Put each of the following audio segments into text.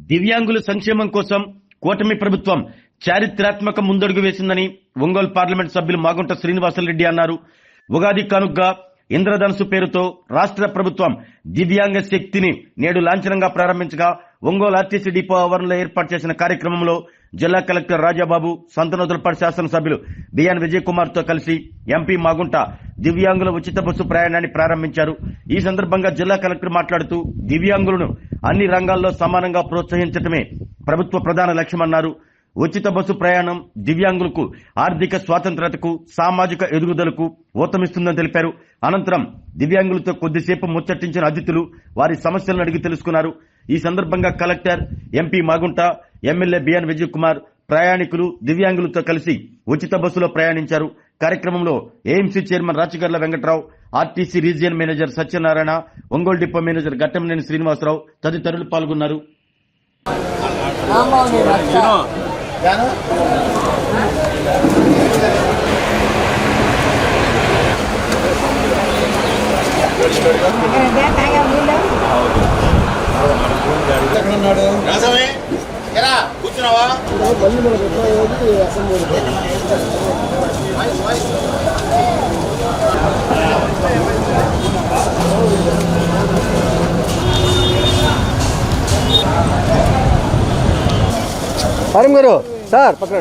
దివ్యాంగుల సంక్షేమం కోసం కూటమి ప్రభుత్వం చారిత్రాత్మక ముందడుగు వేసిందని ఒంగోలు పార్లమెంట్ సభ్యులు మాగుంట శ్రీనివాసరెడ్డి అన్నారు. ఉగాది కానుకగా ఇంద్రధనుసు పేరుతో రాష్ట్ర ప్రభుత్వం దివ్యాంగ శక్తిని నేడు లాంఛనంగా ప్రారంభించగా ఒంగోలు ఆర్టీసీ డిపో ఆవరణలో ఏర్పాటు చేసిన కార్యక్రమంలో జిల్లా కలెక్టర్ రాజాబాబు, సంతనూతలపాటి శాసనసభ్యులు బిఎన్ విజయ్ కుమార్ తో కలిసి ఎంపీ మాగుంట దివ్యాంగుల ఉచిత బస్సు ప్రయాణాన్ని ప్రారంభించారు. ఈ సందర్భంగా జిల్లా కలెక్టర్ మాట్లాడుతూ దివ్యాంగులను అన్ని రంగాల్లో సమానంగా ప్రోత్సహించడమే ప్రభుత్వ ప్రధాన లక్ష్యమన్నారు. ఉచిత బస్సు ప్రయాణం దివ్యాంగులకు ఆర్థిక స్వాతంత్రతకు, సామాజిక ఎదుగుదలకు ఊతమిస్తుందని తెలిపారు. అనంతరం దివ్యాంగులతో కొద్దిసేపు ముచ్చటించిన అతిథులు వారి సమస్యలను అడిగి తెలుసుకున్నారు. ఈ సందర్భంగా collector, MP Magunta, MLA BN Vijay Kumar ప్రయాణికులు దివ్యాంగులతో కలిసి ఉచిత బస్సులో ప్రయాణించారు. కార్యక్రమంలో AMC chairman Rachagarla Venkatrao, RTC region manager Satyanarayana, Ongole depot manager Gattamneni Srinivasarao తదితరులు పాల్గొన్నారు. కూర్చున్నావా? హరిం గారు సార్ పక్కన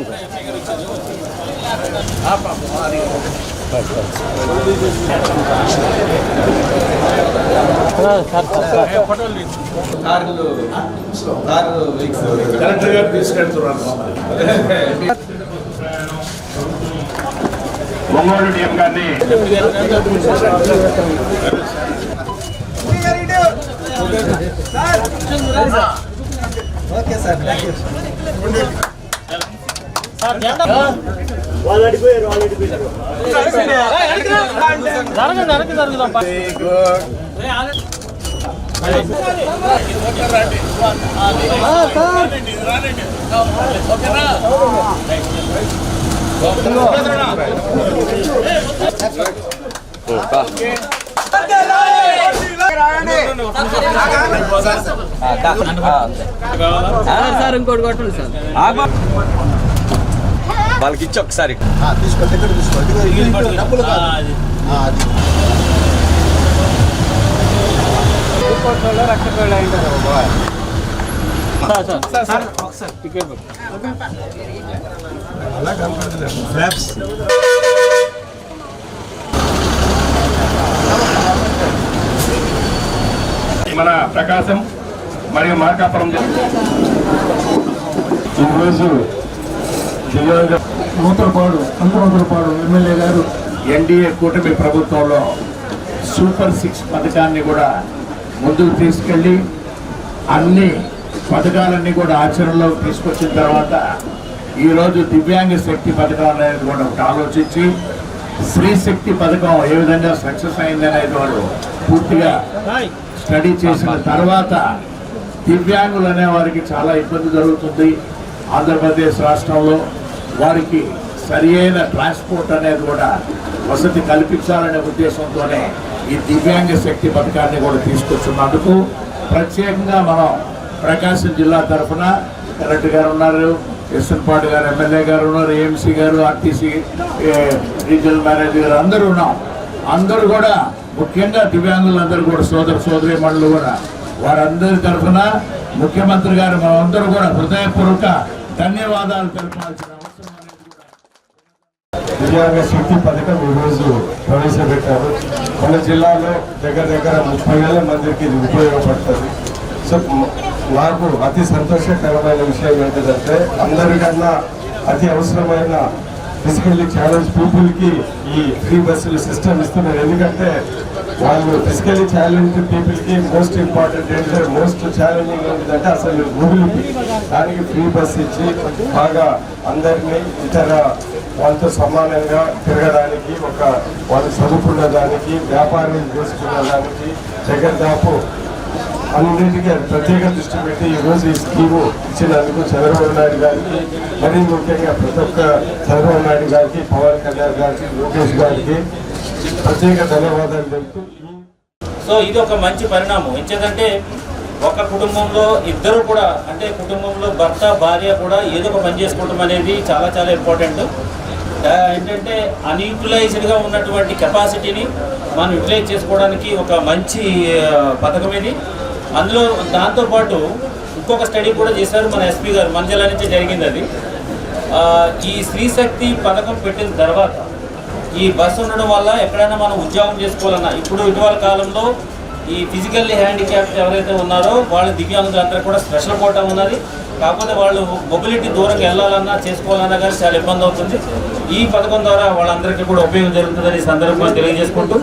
కలెక్టర్ గారు తీసుకెళ్తున్నారు. ఒంగోలు డిఎం గారిని ఓకే సార్ సార్ ఇంకోటి కొట్టండి సార్. వాళ్ళకి ఇచ్చి ఒకసారి తీసుకోండి. డబ్బులు మన ప్రకాశం మరియు మార్కాపురం ఈరోజు నూతలపాడు ఎమ్మెల్యే గారు ఎన్డీఏ కూటమి ప్రభుత్వంలో సూపర్ 6 పథకాన్ని కూడా ముందుకు తీసుకెళ్లి అన్ని పథకాలన్నీ కూడా ఆచరణలోకి తీసుకొచ్చిన తర్వాత ఈరోజు దివ్యాంగ శక్తి పథకం అనేది కూడా ఒకటి ఆలోచించి స్త్రీ శక్తి పథకం ఏ విధంగా సక్సెస్ అయింది అనేది వాళ్ళు పూర్తిగా స్టడీ చేసిన తర్వాత దివ్యాంగులు అనే వారికి చాలా ఇబ్బంది జరుగుతుంది. ఆంధ్రప్రదేశ్ రాష్ట్రంలో వారికి సరి అయిన ట్రాన్స్పోర్ట్ అనేది కూడా వసతి కల్పించాలనే ఉద్దేశంతోనే ఈ దివ్యాంగ శక్తి పథకాన్ని కూడా తీసుకొచ్చినందుకు ప్రత్యేకంగా మనం ప్రకాశం జిల్లా తరఫున కలెక్టర్ గారు ఉన్నారు, ఎస్ఎన్పాటి గారు ఎమ్మెల్యే గారు ఉన్నారు, ఏఎంసీ గారు, ఆర్టీసీ రీజనల్ మేనేజర్ గారు అందరూ ఉన్నాం. అందరూ కూడా ముఖ్యంగా దివ్యాంగులందరూ కూడా సోదరీమణులు కూడా వారందరి తరఫున ముఖ్యమంత్రి గారు మనమందరూ కూడా హృదయపూర్వక ధన్యవాదాలు తెలపాల్సిన అవసరం అనేది కూడా. దివ్యాంగ శక్తి పథకం ఈరోజు ప్రవేశపెట్టారు. మన జిల్లాలో దగ్గర 30,000 మందికి ఇది ఉపయోగపడుతుంది. సో నాకు అతి సంతోషకరమైన విషయం ఏంటంటే అందరికన్నా అతి అవసరమైన ఫిజికల్లీ ఛాలెంజ్ పీపుల్కి ఈ ఫ్రీ బస్సులు సిస్టమ్ ఇస్తున్నారు. ఎందుకంటే వాళ్ళు ఫిజికల్లీ ఛాలెంజ్ పీపుల్కి మోస్ట్ ఇంపార్టెంట్ ఏంటంటే మోస్ట్ ఛాలెంజింగ్ ఏంటంటే అసలు మొబిలిటీ. దానికి ఫ్రీ బస్ ఇచ్చి బాగా అందరినీ ఇతర వాళ్ళతో సమానంగా తిరగడానికి, వాళ్ళు చదువుకున్న దానికి, వ్యాపారం చేసుకున్న దానికి దాపు అన్నింటికీ ప్రత్యేక దృష్టి పెట్టి ఈరోజు ఈ స్కీము ఇచ్చినందుకు చంద్రబాబు నాయుడు గారికి, మరీ ముఖ్యంగా ప్రతి ఒక్క చంద్రబాబు నాయుడు గారికి, పవన్ కళ్యాణ్ గారికి, లోకేష్ గారికి ప్రత్యేక ధన్యవాదాలు తెలుపుతూ సో ఇది ఒక మంచి పరిణామం. ఎందుకంటే ఒక కుటుంబంలో ఇద్దరు కూడా, అంటే కుటుంబంలో భర్త భార్య కూడా ఏదో ఒక పని చేసుకోవడం అనేది చాలా చాలా ఇంపార్టెంట్. ఏంటంటే అన్యూటిలైజ్డ్గా ఉన్నటువంటి కెపాసిటీని మనం యూటిలైజ్ చేసుకోవడానికి ఒక మంచి పథకం ఇది. అందులో దాంతోపాటు ఇంకొక స్టడీ కూడా చేశారు మన ఎస్పీ గారు, మన జిల్లా నుంచే జరిగింది అది. ఈ స్త్రీశక్తి పథకం పెట్టిన తర్వాత ఈ బస్సు ఉండడం వల్ల ఎక్కడైనా మనం ఉద్యోగం చేసుకోవాలన్నా, ఇప్పుడు ఇటీవల కాలంలో ఈ ఫిజికల్లీ హ్యాండిక్యాప్డ్ ఎవరైతే ఉన్నారో వాళ్ళ దివ్యాంగులందరూ కూడా స్పెషల్ కోటా ఉన్నది. కాకపోతే వాళ్ళు మొబిలిటీ దూరంగా వెళ్ళాలన్నా చేసుకోవాలన్నా కానీ చాలా ఇబ్బంది అవుతుంది. ఈ పథకం ద్వారా వాళ్ళందరికీ కూడా ఉపయోగం జరుగుతుందని ఈ సందర్భంగా తెలియజేసుకుంటూ,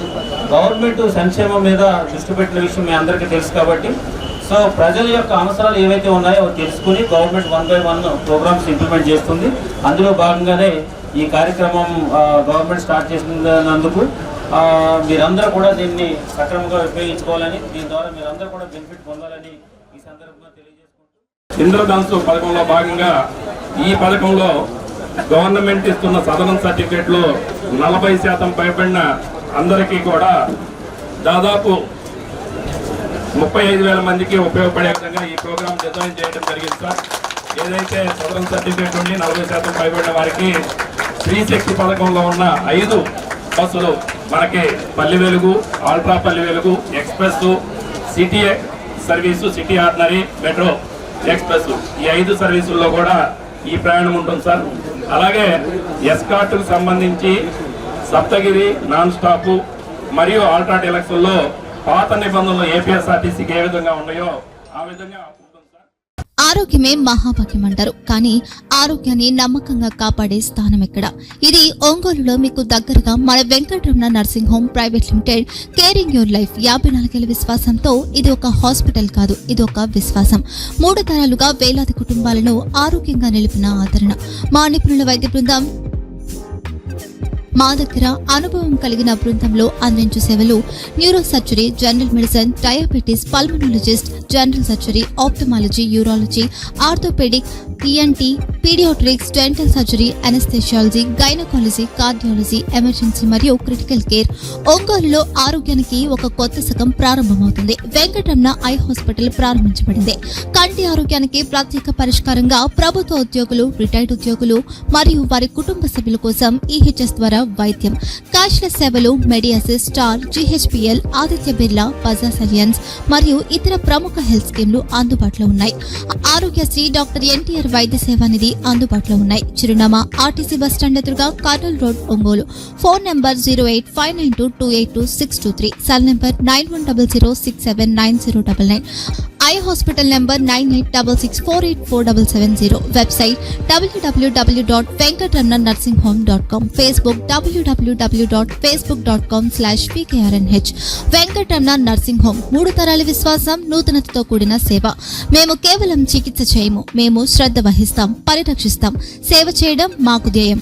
గవర్నమెంట్ సంక్షేమం మీద దృష్టి పెట్టిన విషయం మీ అందరికీ తెలుసు కాబట్టి, సో ప్రజల యొక్క అవసరాలు ఏవైతే ఉన్నాయో అవి తెలుసుకుని గవర్నమెంట్ 1 by 1 ప్రోగ్రామ్స్ ఇంప్లిమెంట్ చేస్తుంది. అందులో భాగంగానే ఈ కార్యక్రమం గవర్నమెంట్ స్టార్ట్ చేసినందుకు మీరందరూ కూడా దీన్ని సక్రమంగా ఉపయోగించుకోవాలని, దీని ద్వారా మీరందరూ కూడా బెనిఫిట్ పొందాలని ఈ సందర్భంగా తెలియజేసుకుంటూ, ఇంద్రధనుసు పథకంలో భాగంగా ఈ పథకంలో గవర్నమెంట్ ఇస్తున్న సదనం సర్టిఫికేట్లో 40% పైబడిన అందరికీ కూడా దాదాపు 35,000 మందికి ఉపయోగపడే విధంగా ఈ ప్రోగ్రాం డిజైన్ చేయడం జరిగింది సార్. ఏదైతే సదరం సర్టిఫికేట్ ఉండి 40% పైబడిన వారికి స్త్రీశక్తి పథకంలో ఉన్న 5 బస్సులు మనకి పల్లి వెలుగు, అల్ట్రా పల్లి వెలుగు, express, city service, city ordinary, metro express, ఈ 5 సర్వీసుల్లో కూడా ఈ ప్రయాణం ఉంటుంది సార్. అలాగే ఎస్కార్ట్కు సంబంధించి సప్తగిరి, నాన్ స్టాప్ మరియు అల్ట్రా డీలక్స్లో పాత నిబంధనలు ఏపీఎస్ఆర్టీసీకి ఏ విధంగా ఉన్నాయో ఆ విధంగా ఉంటుంది సార్. ఆరోగ్యమే మహాభాగ్యం అంటారు, కానీ ఆరోగ్యాన్ని నమ్మకంగా కాపాడే స్థానం ఎక్కడ? ఇది ఒంగోలులో మీకు దగ్గరగా మన Venkataramana nursing home private limited. Caring your life 54 ఏళ్ల విశ్వాసంతో ఇది ఒక హాస్పిటల్ కాదు, ఇది ఒక విశ్వాసం. 3 తరాలుగా వేలాది కుటుంబాలను ఆరోగ్యంగా నిలిపిన ఆదరణ. మా నిపుణుల వైద్య బృందం మా దగ్గర అనుభవం కలిగిన బృందంలో అందించే సేవలు: neuro surgery, general medicine, diabetes, pulmonologist, general surgery, ophthalmology, urology, orthopaedic, ENT, paediatrics, dental surgery, anaesthesiology, gynaecology, cardiology, emergency మరియు క్రిటికల్ కేర్. ఒంగోలులో ఆరోగ్యానికి ఒక కొత్త శకం ప్రారంభమవుతుంది. వెంకటరమణ ఐ హాస్పిటల్ ప్రారంభించబడింది. కంటి ఆరోగ్యానికి ప్రత్యేక పరిష్కారంగా ప్రభుత్వ ఉద్యోగులు, రిటైర్డ్ ఉద్యోగులు మరియు వారి కుటుంబ సభ్యుల కోసం ఈహెచ్ఎస్ ద్వారా వైద్యం. క్యాష్లెస్ సేవలు Mediassist, Star, GHPL, Aditya Birla, Bajaj Allianz మరియు ఇతర ప్రముఖ హెల్త్ స్కీమ్లు అందుబాటులో ఉన్నాయి. ఆరోగ్యశ్రీ, డాక్టర్ ఎన్టీఆర్ వైద్య సేవా నిధి అందుబాటులో ఉన్నాయి. చిరునామా ఆర్టీసీ బస్ స్టాండ్ ఎదురుగా, Kurnool road, Ongole. Phone number 08592282623, cell number 9100679099. Eye hospital number 9866484770. Website www.venkatramananursinghome.com. Facebook www.facebook.com/pkrnh. Venkataramana nursing home, 3 తరాల విశ్వాసం, నూతనతతో కూడిన సేవ. మేము కేవలం చికిత్స చేయము, మేము శ్రద్ధ వహిస్తాం, పరిరక్షిస్తాం. సేవ చేయడం మాకు ధ్యేయం.